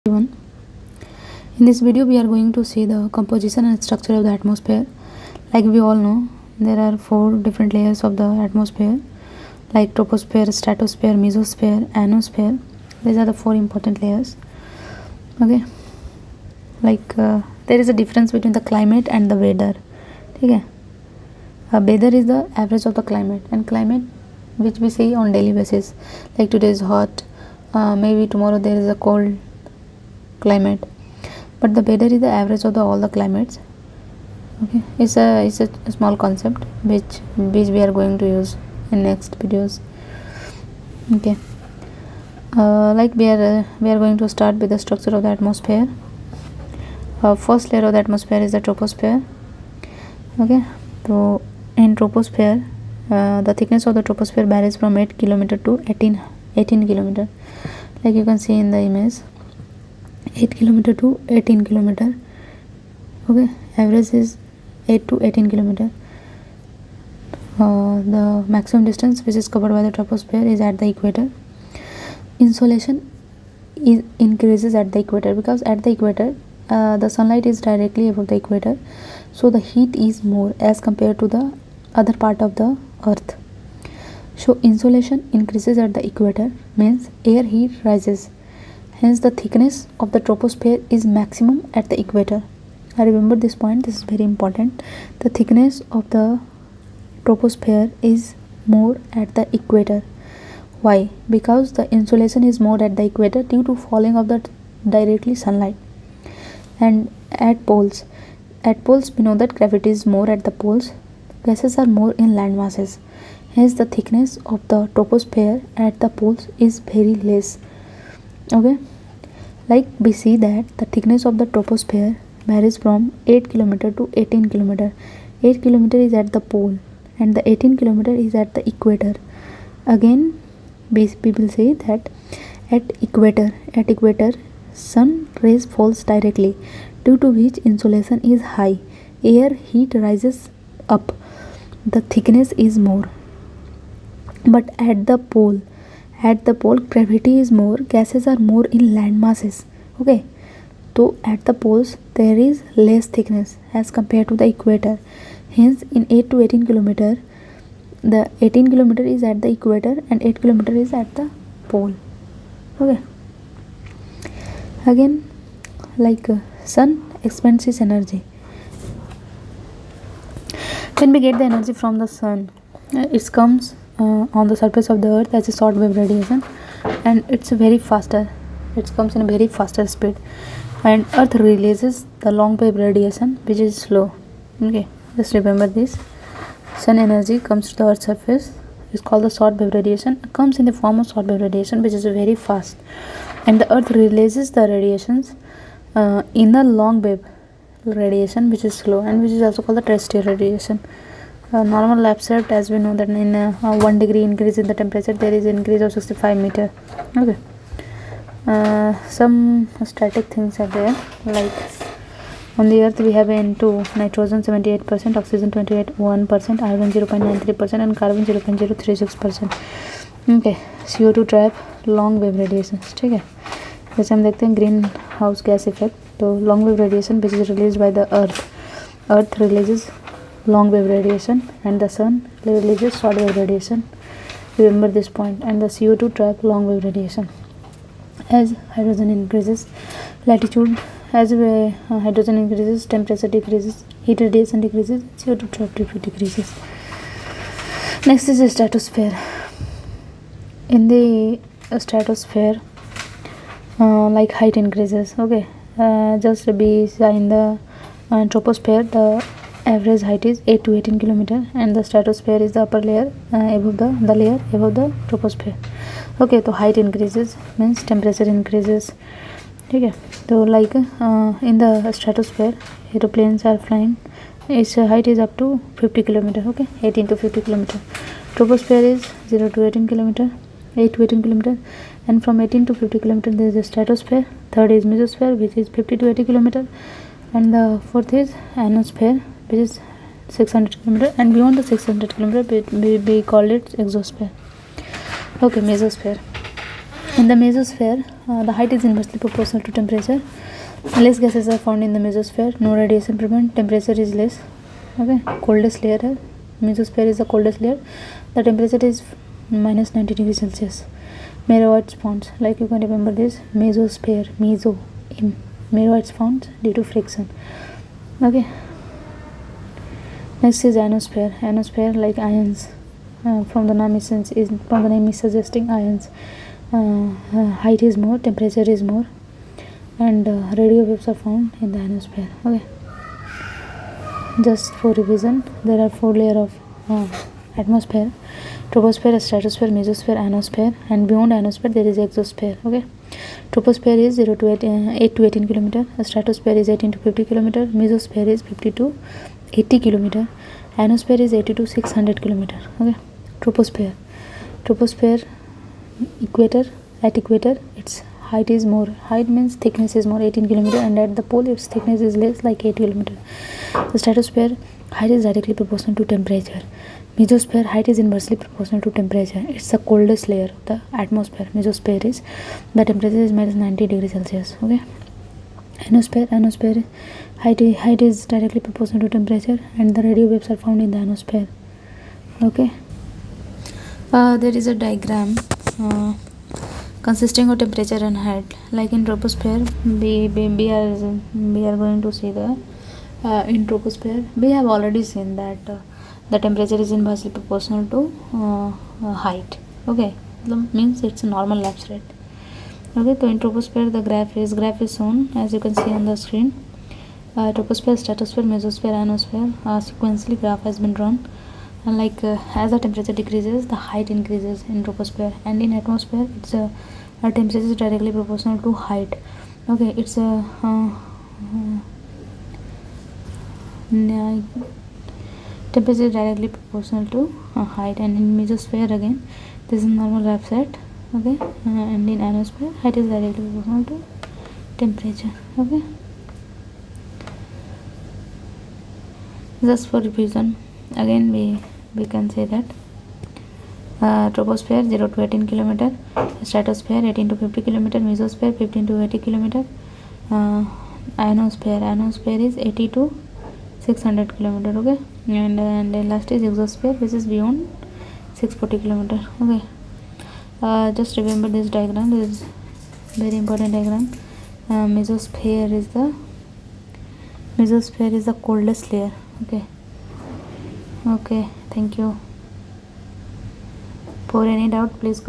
Everyone. In this video we are going to see the composition and structure of the atmosphere. Like we all know, there are 4 different layers of the atmosphere, like troposphere, stratosphere, mesosphere, ionosphere. These are the 4 important layers. Okay, like there is a difference between the climate and the weather. Okay, weather is the average of the climate, and climate which we see on daily basis. Like today is hot, maybe tomorrow there is a cold climate, but the weather is the average of all the climates. Okay, it's a small concept which we are going to use in next videos. Okay, like we are going to start with the structure of the atmosphere. First layer of the atmosphere is the troposphere. Okay, so in troposphere, the thickness of the troposphere varies from 8 kilometer to 18 kilometer. Like you can see in the image, 8 kilometer to 18 kilometer. Okay, average is 8 to 18 kilometer. The maximum distance which is covered by the troposphere is at the equator. Insolation increases at the equator because at the equator the sunlight is directly above the equator, so the heat is more as compared to the other part of the earth. So insolation increases at the equator means air heat rises. Hence the thickness of the troposphere is maximum at the equator. I remember this point, this is very important. The thickness of the troposphere is more at the equator. Why? Because the insolation is more at the equator due to falling of the directly sunlight. And at poles we know that gravity is more at the poles. Gases are more in land masses. Hence the thickness of the troposphere at the poles is very less. Okay, like we see that the thickness of the troposphere varies from 8 kilometer to 18 kilometer. 8 kilometer is at the pole and the 18 kilometer is at the equator. Again people say that at equator sun rays falls directly, due to which insolation is high, air heat rises up, the thickness is more. But at the pole gravity is more, gases are more in land masses. Okay, so at the poles there is less thickness as compared to the equator. Hence in 8 to 18 kilometer, the 18 kilometer is at the equator and 8 kilometer is at the pole. Okay, again, like sun expends its energy. When we get the energy from the sun, it comes on the surface of the earth as a short wave radiation, and it's very faster, it comes in a very faster speed, and earth releases the long wave radiation which is slow. Okay, just remember this. Sun energy comes to the earth's surface, is called the short wave radiation. It comes in the form of short wave radiation which is very fast, and the earth releases the radiations in the long wave radiation which is slow, and which is also called the terrestrial radiation. Normal observed, as we know that in 1 degree increase in the temperature there is increase of 65 meter. Okay, some static things are there, like on the earth we have N2, nitrogen 78%, oxygen 28.1%, argon 0.93%, and carbon 0.036%. Okay, CO2 trap long wave radiation. ठीक है, जैसे हम देखते हैं green house gas effect, तो long wave radiation which is release by the earth releases long wave radiation, and the sun releases short wave radiation. Remember this point. And the CO2 trap long wave radiation. As hydrogen increases latitude, as hydrogen increases, temperature decreases, heat radiation decreases, CO2 trap decreases. Next is the stratosphere. In the stratosphere, like height increases. Okay, just be in the troposphere the average height is 8 to 18 kilometer, and the stratosphere is the upper layer above the layer above the troposphere. Okay, so height increases means temperature increases. Okay, so like in the stratosphere aeroplanes are flying, its height is up to 50 kilometer. Okay, 18 to 50 kilometer. Troposphere is 0 to 18 kilometer, 8 to 18 kilometer, and from 18 to 50 kilometer there is a stratosphere. Third is mesosphere which is 50 to 80 kilometer, and the fourth is ionosphere which is 600 kilometer, and beyond the 600 kilometer we call it exosphere. Okay, mesosphere. In the mesosphere, the height is inversely proportional to temperature. Less gases are found in the mesosphere. No radiation present. Temperature is less. Okay, coldest layer है. Mesosphere is the coldest layer. The temperature is minus 90 degrees Celsius. Meroids found, like you can remember this mesosphere, meroids found due to friction. Okay. Next is ionosphere. Ionosphere, like ions. From the name is suggesting ions. Height is more, temperature is more, and radio waves are found in the ionosphere. Okay. Just for revision, there are 4 layers of atmosphere: troposphere, stratosphere, mesosphere, ionosphere, and beyond ionosphere there is exosphere. Okay. Troposphere is 8 to 18 km. Stratosphere is 18 to 50 km. Mesosphere is 50 to 80 km. Ionosphere is 80 to 600 km. Okay. Troposphere equator. At equator its height is more. Height means thickness is more, 18 km, and at the pole its thickness is less, like 8 km. The stratosphere height is directly proportional to temperature. Mesosphere height is inversely proportional to temperature. It's the coldest layer of the atmosphere. Mesosphere is, the temperature is minus 90 degrees Celsius. Okay. Ionosphere height is directly proportional to temperature, and the radio waves are found in the ionosphere. Okay. There is a diagram consisting of temperature and height. Like in troposphere, we are going to see the in troposphere we have already seen that the temperature is inversely proportional to height. Okay, means it's a normal lapse rate. Okay, so in troposphere the graph is shown as you can see on the screen. Troposphere, stratosphere, mesosphere, ionosphere, sequentially graph has been drawn. And like as the temperature decreases, the height increases in troposphere, and in atmosphere it's a temperature is directly proportional to height. Okay, it's a temperature is directly proportional to height, and in mesosphere again this is normal lapse rate. Okay, and in ionosphere height is directly proportional to temperature. Okay, just for revision again we can say that troposphere 0 to 18 km, stratosphere 18 to 50 km, mesosphere 15 to 80 km, ionosphere is 80 to 600 km. Okay, and the last is exosphere, which is beyond 640 km. Okay, just remember this diagram. This is very important diagram. Mesosphere is the coldest layer. Okay, thank you. For any doubt, please